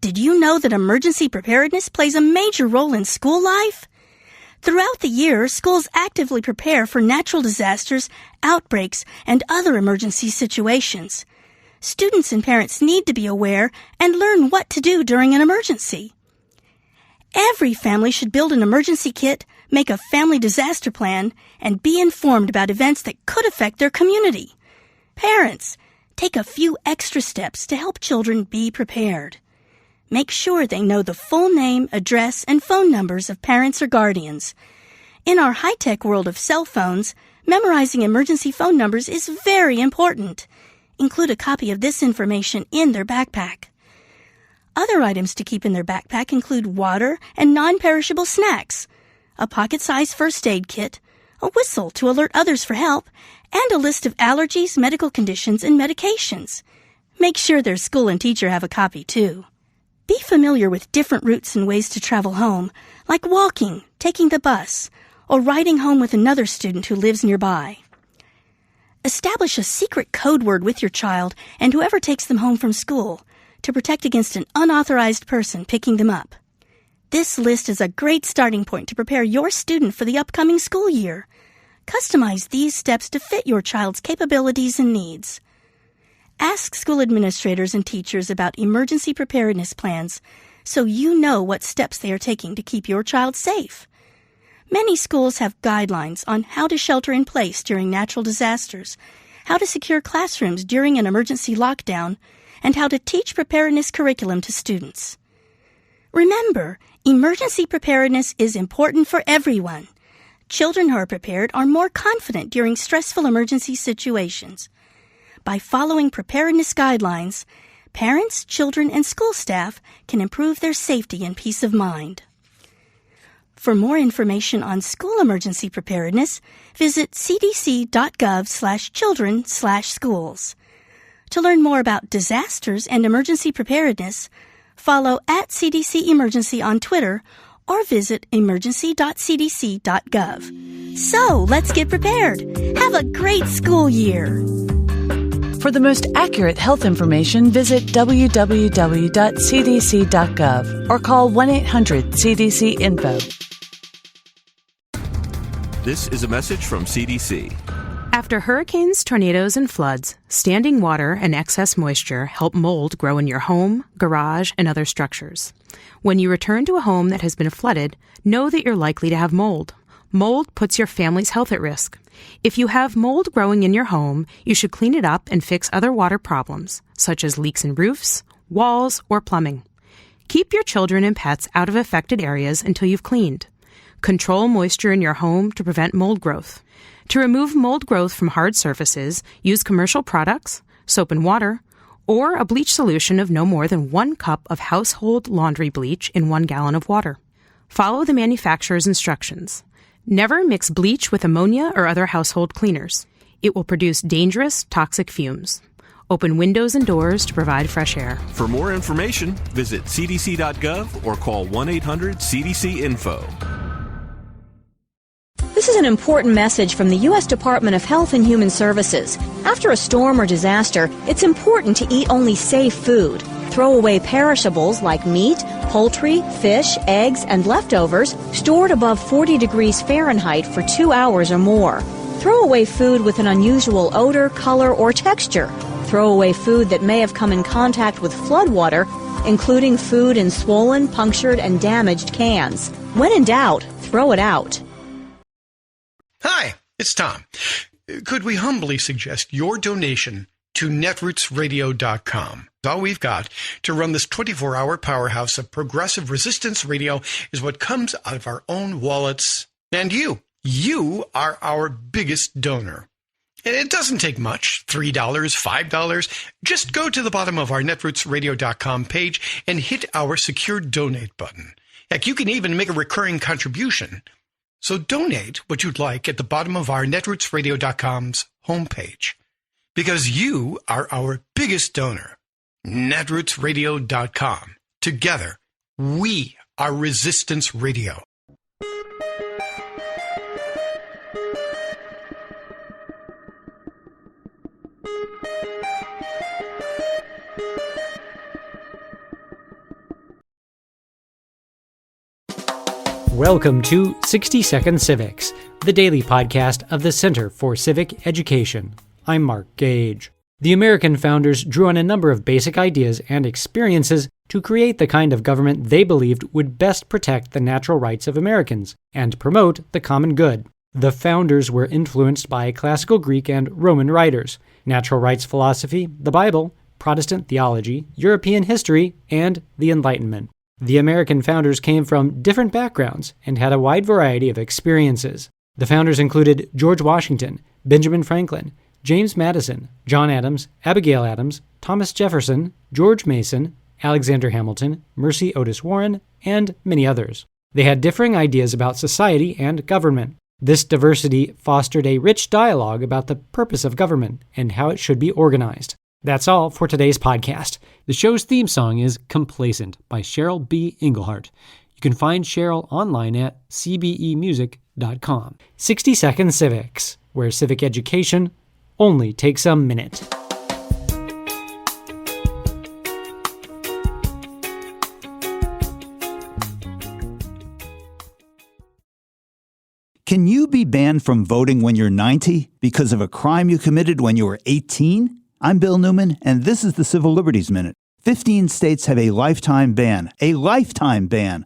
Did you know that emergency preparedness plays a major role in school life? Throughout the year, schools actively prepare for natural disasters, outbreaks, and other emergency situations. Students and parents need to be aware and learn what to do during an emergency. Every family should build an emergency kit, make a family disaster plan, and be informed about events that could affect their community. Parents, take a few extra steps to help children be prepared. Make sure they know the full name, address, and phone numbers of parents or guardians. In our high-tech world of cell phones, memorizing emergency phone numbers is very important. Include a copy of this information in their backpack. Other items to keep in their backpack include water and non-perishable snacks, a pocket-sized first aid kit, a whistle to alert others for help, and a list of allergies, medical conditions, and medications. Make sure their school and teacher have a copy, too. Be familiar with different routes and ways to travel home, like walking, taking the bus, or riding home with another student who lives nearby. Establish a secret code word with your child and whoever takes them home from school to protect against an unauthorized person picking them up. This list is a great starting point to prepare your student for the upcoming school year. Customize these steps to fit your child's capabilities and needs. Ask school administrators and teachers about emergency preparedness plans so you know what steps they are taking to keep your child safe. Many schools have guidelines on how to shelter in place during natural disasters, how to secure classrooms during an emergency lockdown, and how to teach preparedness curriculum to students. Remember, emergency preparedness is important for everyone. Children who are prepared are more confident during stressful emergency situations. By following preparedness guidelines, parents, children, and school staff can improve their safety and peace of mind. For more information on school emergency preparedness, visit cdc.gov/children/schools. To learn more about disasters and emergency preparedness, follow @CDC Emergency on Twitter or visit emergency.cdc.gov. So, let's get prepared. Have a great school year. For the most accurate health information, visit www.cdc.gov or call 1-800-CDC-INFO. This is a message from CDC. After hurricanes, tornadoes, and floods, standing water and excess moisture help mold grow in your home, garage, and other structures. When you return to a home that has been flooded, know that you're likely to have mold. Mold puts your family's health at risk. If you have mold growing in your home, you should clean it up and fix other water problems, such as leaks in roofs, walls, or plumbing. Keep your children and pets out of affected areas until you've cleaned. Control moisture in your home to prevent mold growth. To remove mold growth from hard surfaces, use commercial products, soap and water, or a bleach solution of no more than 1 cup of household laundry bleach in 1 gallon of water. Follow the manufacturer's instructions. Never mix bleach with ammonia or other household cleaners. It will produce dangerous, toxic fumes. Open windows and doors to provide fresh air. For more information, visit cdc.gov or call 1-800-CDC-INFO. This is an important message from the U.S. Department of Health and Human Services. After a storm or disaster, it's important to eat only safe food. Throw away perishables like meat, poultry, fish, eggs, and leftovers stored above 40 degrees Fahrenheit for 2 hours or more. Throw away food with an unusual odor, color, or texture. Throw away food that may have come in contact with floodwater, including food in swollen, punctured, and damaged cans. When in doubt, throw it out. Hi, it's Tom. Could we humbly suggest your donation to netrootsradio.com. All we've got to run this 24-hour powerhouse of progressive resistance radio is what comes out of our own wallets. And you are our biggest donor. It doesn't take much, $3, $5. Just go to the bottom of our netrootsradio.com page and hit our secure donate button. Heck, you can even make a recurring contribution. So donate what you'd like at the bottom of our netrootsradio.com's homepage. Because you are our biggest donor. netrootsradio.com. Together, we are Resistance Radio. Welcome to 60 Second Civics, the daily podcast of the Center for Civic Education. I'm Mark Gage. The American founders drew on a number of basic ideas and experiences to create the kind of government they believed would best protect the natural rights of Americans and promote the common good. The founders were influenced by classical Greek and Roman writers, natural rights philosophy, the Bible, Protestant theology, European history, and the Enlightenment. The American founders came from different backgrounds and had a wide variety of experiences. The founders included George Washington, Benjamin Franklin, James Madison, John Adams, Abigail Adams, Thomas Jefferson, George Mason, Alexander Hamilton, Mercy Otis Warren, and many others. They had differing ideas about society and government. This diversity fostered a rich dialogue about the purpose of government and how it should be organized. That's all for today's podcast. The show's theme song is Complacent by Cheryl B. Englehart. You can find Cheryl online at cbemusic.com. 60 Second Civics, where civic education only takes a minute. Can you be banned from voting when you're 90 because of a crime you committed when you were 18? I'm Bill Newman, and this is the Civil Liberties Minute. 15 states have a lifetime ban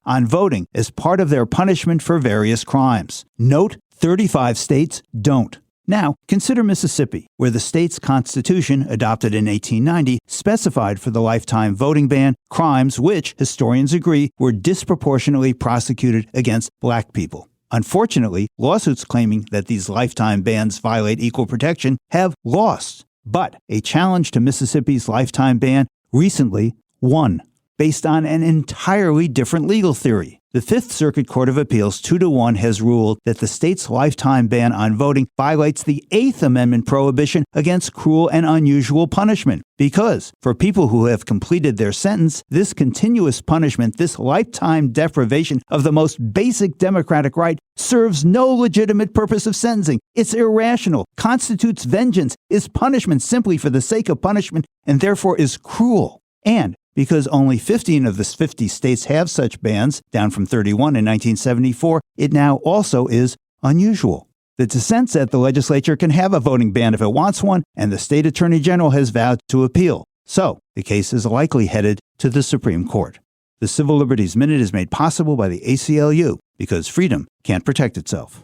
on voting as part of their punishment for various crimes. Note, 35 states don't. Now, consider Mississippi, where the state's constitution, adopted in 1890, specified for the lifetime voting ban crimes which, historians agree, were disproportionately prosecuted against black people. Unfortunately, lawsuits claiming that these lifetime bans violate equal protection have lost. But a challenge to Mississippi's lifetime ban recently won, based on an entirely different legal theory. The Fifth Circuit Court of Appeals 2-1 has ruled that the state's lifetime ban on voting violates the Eighth Amendment prohibition against cruel and unusual punishment. Because, for people who have completed their sentence, this continuous punishment, this lifetime deprivation of the most basic democratic right, serves no legitimate purpose of sentencing. It's irrational, constitutes vengeance, is punishment simply for the sake of punishment, and therefore is cruel. And because only 15 of the 50 states have such bans, down from 31 in 1974, it now also is unusual. The dissent said the legislature can have a voting ban if it wants one, and the state attorney general has vowed to appeal. So, the case is likely headed to the Supreme Court. The Civil Liberties Minute is made possible by the ACLU, because freedom can't protect itself.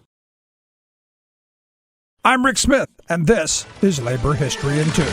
I'm Rick Smith, and this is Labor History in 2.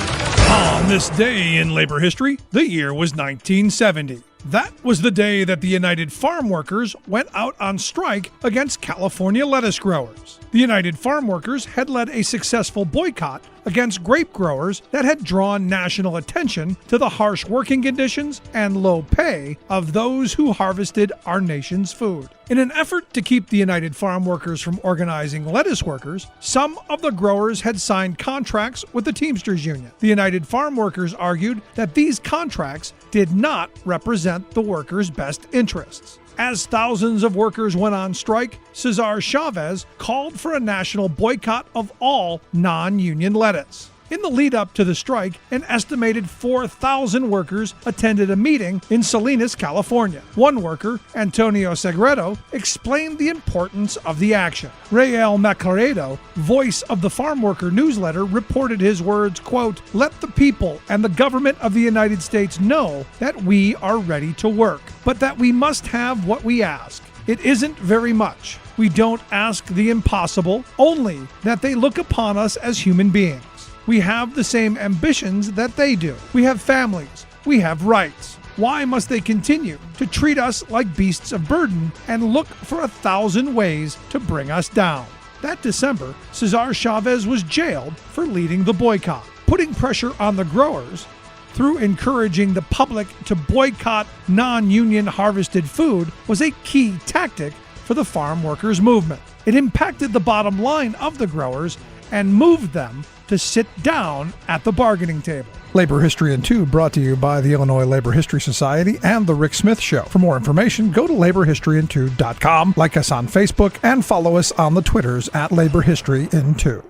On this day in labor history, the year was 1970. That was the day that the United Farm Workers went out on strike against California lettuce growers. The United Farm Workers had led a successful boycott against grape growers that had drawn national attention to the harsh working conditions and low pay of those who harvested our nation's food. In an effort to keep the United Farm Workers from organizing lettuce workers, some of the growers had signed contracts with the Teamsters Union. The United Farm Workers argued that these contracts did not represent the workers' best interests. As thousands of workers went on strike, Cesar Chavez called for a national boycott of all non-union lettuce. In the lead-up to the strike, an estimated 4,000 workers attended a meeting in Salinas, California. One worker, Antonio Segredo, explained the importance of the action. Rael Macaredo, voice of the Farm Worker newsletter, reported his words, quote, "Let the people and the government of the United States know that we are ready to work, but that we must have what we ask. It isn't very much. We don't ask the impossible, only that they look upon us as human beings. We have the same ambitions that they do. We have families. We have rights. Why must they continue to treat us like beasts of burden and look for 1,000 ways to bring us down? That December, Cesar Chavez was jailed for leading the boycott. Putting pressure on the growers through encouraging the public to boycott non-union harvested food was a key tactic for the farm workers movement. It impacted the bottom line of the growers and moved them to sit down at the bargaining table. Labor History in 2 brought to you by the Illinois Labor History Society and The Rick Smith Show. For more information, go to laborhistoryin2.com, like us on Facebook, and follow us on the Twitters at Labor History in 2.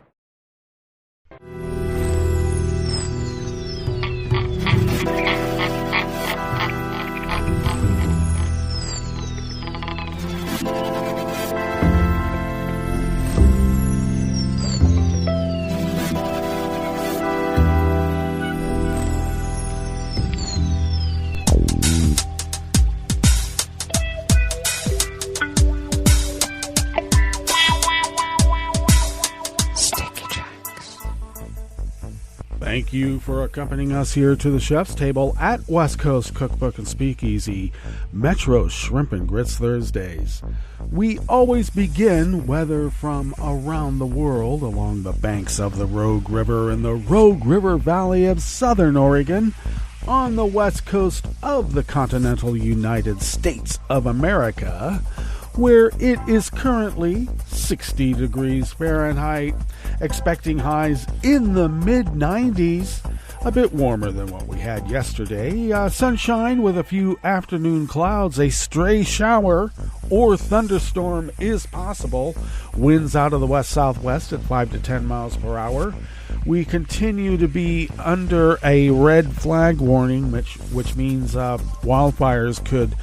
Thank you for accompanying us here to the chef's table at West Coast Cookbook and Speakeasy, Metro Shrimp and Grits Thursdays. We always begin, whether from around the world, along the banks of the Rogue River in the Rogue River Valley of Southern Oregon, on the west coast of the continental United States of America, where it is currently 60 degrees Fahrenheit, expecting highs in the mid-90s, a bit warmer than what we had yesterday. Sunshine with a few afternoon clouds, a stray shower or thunderstorm is possible. Winds out of the west-southwest at 5 to 10 miles per hour. We continue to be under a red flag warning, which means wildfires could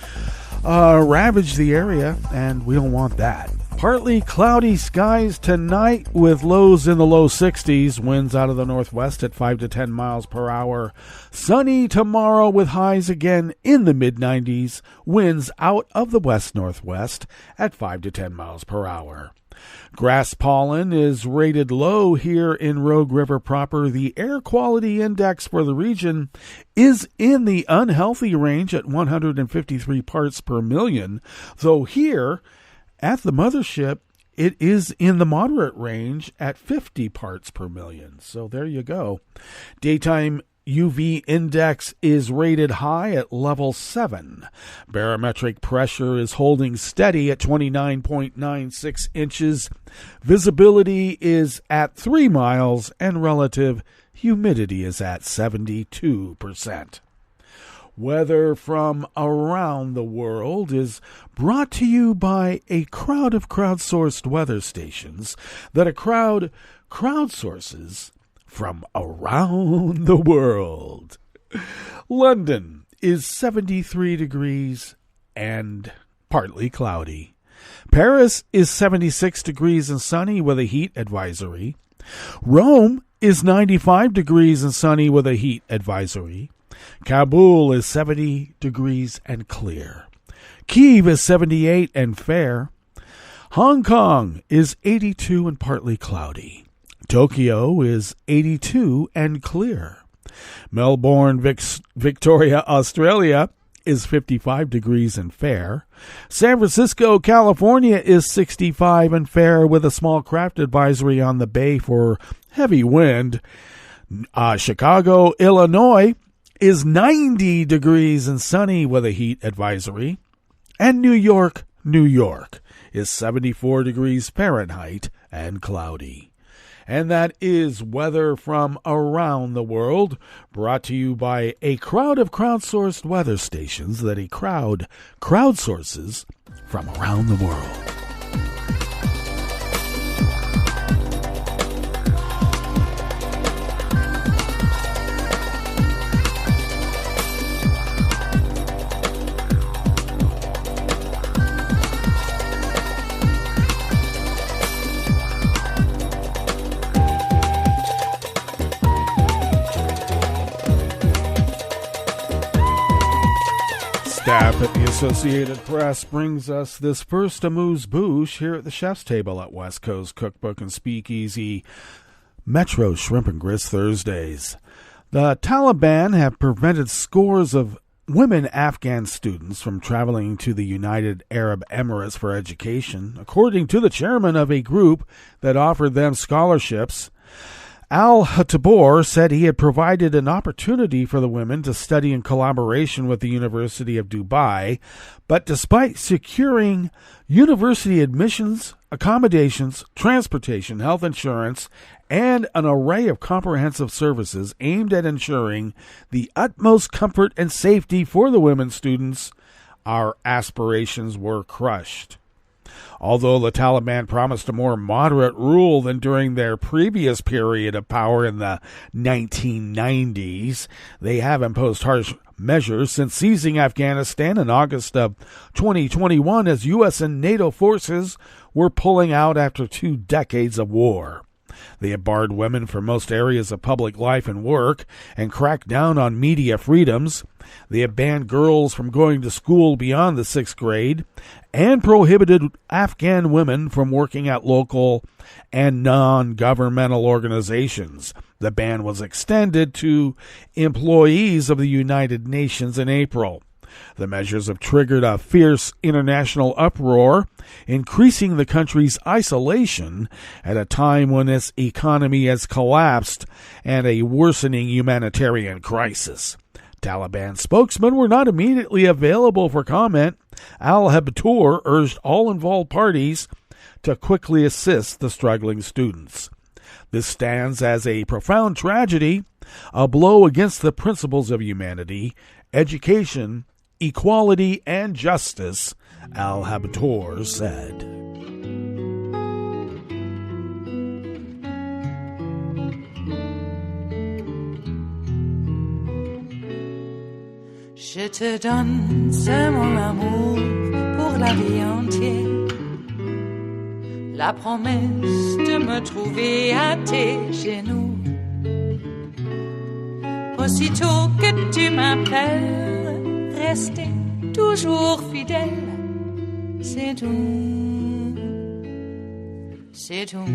ravage the area, and we don't want that. Partly cloudy skies tonight with lows in the low 60s, winds out of the northwest at 5 to 10 miles per hour. Sunny tomorrow with highs again in the mid-90s, winds out of the west-northwest at 5 to 10 miles per hour. Grass pollen is rated low here in Rogue River proper. The air quality index for the region is in the unhealthy range at 153 parts per million, though here at the mothership, it is in the moderate range at 50 parts per million. So there you go. Daytime UV index is rated high at level 7. Barometric pressure is holding steady at 29.96 inches. Visibility is at 3 miles, and relative humidity is at 72%. Weather from around the world is brought to you by a crowd of crowdsourced weather stations that a crowd crowdsources from around the world. London is 73 degrees and partly cloudy. Paris is 76 degrees and sunny with a heat advisory. Rome is 95 degrees and sunny with a heat advisory. Kabul is 70 degrees and clear. Kyiv is 78 and fair. Hong Kong is 82 and partly cloudy. Tokyo is 82 and clear. Melbourne, Victoria, Australia is 55 degrees and fair. San Francisco, California is 65 and fair with a small craft advisory on the bay for heavy wind. Chicago, Illinois is 90 degrees and sunny with a heat advisory. And New York, New York is 74 degrees Fahrenheit and cloudy. And that is weather from around the world, brought to you by a crowd of crowdsourced weather stations that a crowd crowdsources from around the world. Staff at the Associated Press brings us this first amuse-bouche here at the chef's table at West Coast Cookbook and Speakeasy. Metro Shrimp and Grits Thursdays. The Taliban have prevented scores of women Afghan students from traveling to the United Arab Emirates for education, according to the chairman of a group that offered them scholarships. Al-Hatabor said he had provided an opportunity for the women to study in collaboration with the University of Dubai, but despite securing university admissions, accommodations, transportation, health insurance, and an array of comprehensive services aimed at ensuring the utmost comfort and safety for the women students, our aspirations were crushed. Although the Taliban promised a more moderate rule than during their previous period of power in the 1990s, they have imposed harsh measures since seizing Afghanistan in August of 2021 as U.S. and NATO forces were pulling out after 2 decades of war. They have barred women from most areas of public life and work and cracked down on media freedoms. They have banned girls from going to school beyond the 6th grade and prohibited Afghan women from working at local and non-governmental organizations. The ban was extended to employees of the United Nations in April. The measures have triggered a fierce international uproar, increasing the country's isolation at a time when its economy has collapsed and a worsening humanitarian crisis. Taliban spokesmen were not immediately available for comment. Al-Hatabor urged all involved parties to quickly assist the struggling students. This stands as a profound tragedy, a blow against the principles of humanity, education, equality, and justice, Al-Hatabor said. Je te donne, c'est mon amour pour la vie entière. La promesse de me trouver à tes genoux. Aussitôt que tu m'appelles, rester toujours fidèle. C'est tout, c'est tout.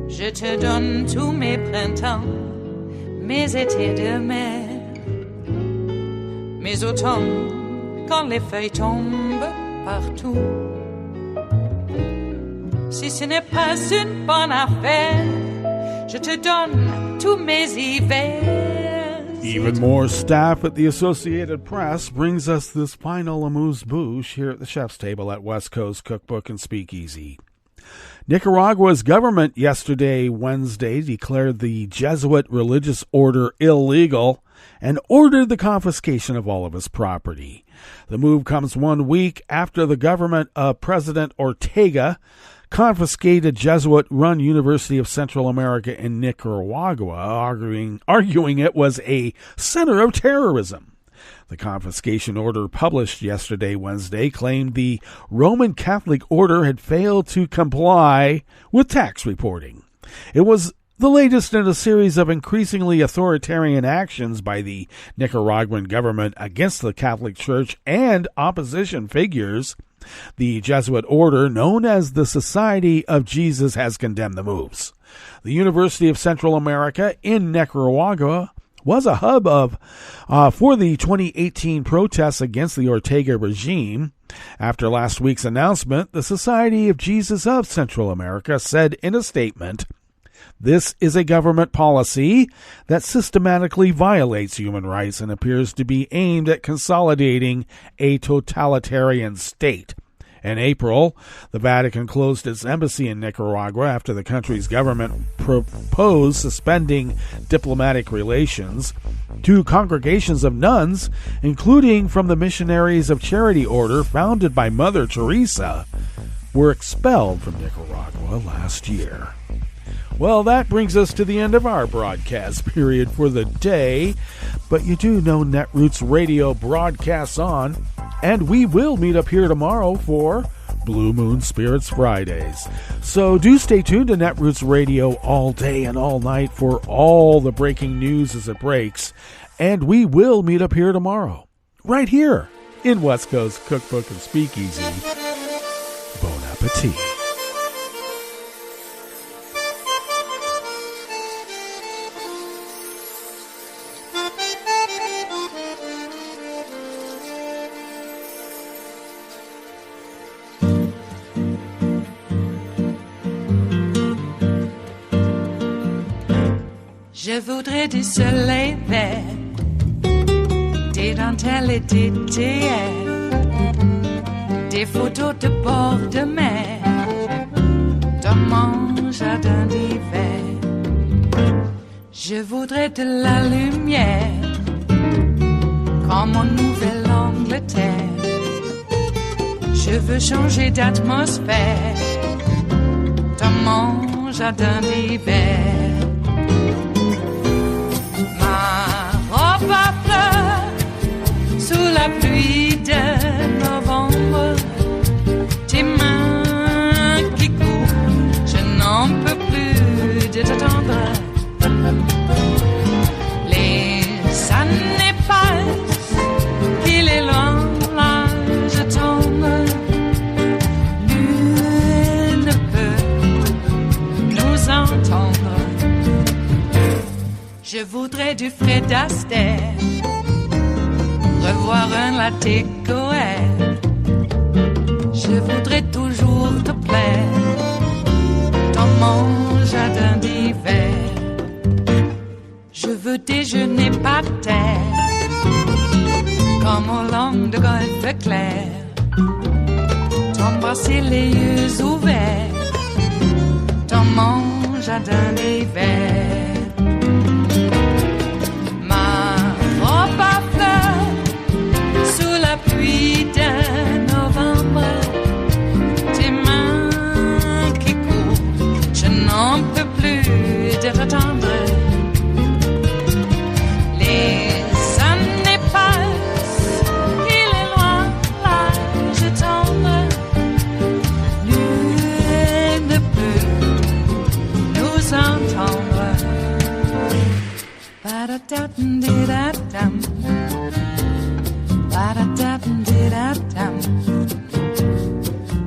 Je te donne tous mes printemps, mes étés de mer. Mes automnes, quand les feuilles tombent partout. Si ce n'est pas une bonne affaire, je te donne tous mes hivers. Even more staff at the Associated Press brings us this final amuse-bouche here at the chef's table at West Coast Cookbook and Speakeasy. Nicaragua's government yesterday, Wednesday, declared the Jesuit religious order illegal and ordered the confiscation of all of its property. The move comes 1 week after the government of President Ortega confiscated Jesuit-run University of Central America in Nicaragua, arguing it was a center of terrorism. The confiscation order published yesterday, Wednesday, claimed the Roman Catholic order had failed to comply with tax reporting. It was the latest in a series of increasingly authoritarian actions by the Nicaraguan government against the Catholic Church and opposition figures. The Jesuit order, known as the Society of Jesus, has condemned the moves. The University of Central America in Nicaragua was a hub for the 2018 protests against the Ortega regime. After last week's announcement, the Society of Jesus of Central America said in a statement, "This is a government policy that systematically violates human rights and appears to be aimed at consolidating a totalitarian state." In April, the Vatican closed its embassy in Nicaragua after the country's government proposed suspending diplomatic relations. 2 congregations of nuns, including from the Missionaries of Charity Order founded by Mother Teresa, were expelled from Nicaragua last year. Well, that brings us to the end of our broadcast period for the day. But you do know Netroots Radio broadcasts on, and we will meet up here tomorrow for Blue Moon Spirits Fridays. So do stay tuned to Netroots Radio all day and all night for all the breaking news as it breaks. And we will meet up here tomorrow, right here in West Coast Cookbook and Speakeasy. Bon appetit. Je voudrais du soleil vert, des dentelles et des théières, des photos de bord de mer, dans mon jardin d'hiver. Je voudrais de la lumière, comme en Nouvelle-Angleterre. Je veux changer d'atmosphère, dans mon jardin d'hiver. Ma fleur sous la pluie de novembre, tes mains qui courent, je n'en peux plus de t'attendre. Les années passent, qu'il est loin, là je tombe. Nul ne peut nous entendre. Je voudrais du Fred Astaire, revoir un latte Goël. Je voudrais toujours te plaire, dans mon jardin d'hiver. Je veux déjeuner par terre, comme au long de golfe clair, t'embrasser les yeux ouverts, dans mon jardin d'hiver. Pluie de novembre, tes mains qui courent, je n'en peux plus de t'attendre. Les années passent, il est loin, là je tombe. Nul ne peut nous entendre. Ba-da-da-dum-di-da-dum. Ba-da-da-dum-di-da-dum.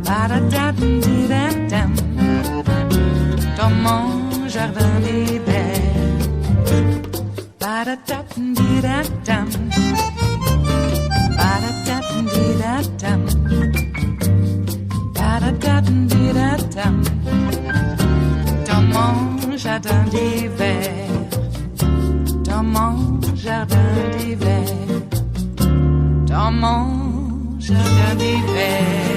Ba-da-da-dum-di-da-dum. Dans mon jardin d'hiver. Ba-da-da-dum-di-da-dum. Ba-da-da-dum-di-da-dum. Ba-da-da-dum-di-da-dum. Dans mon jardin d'hiver. Dans mon jardin d'hiver. Dans mon jardin d'hiver.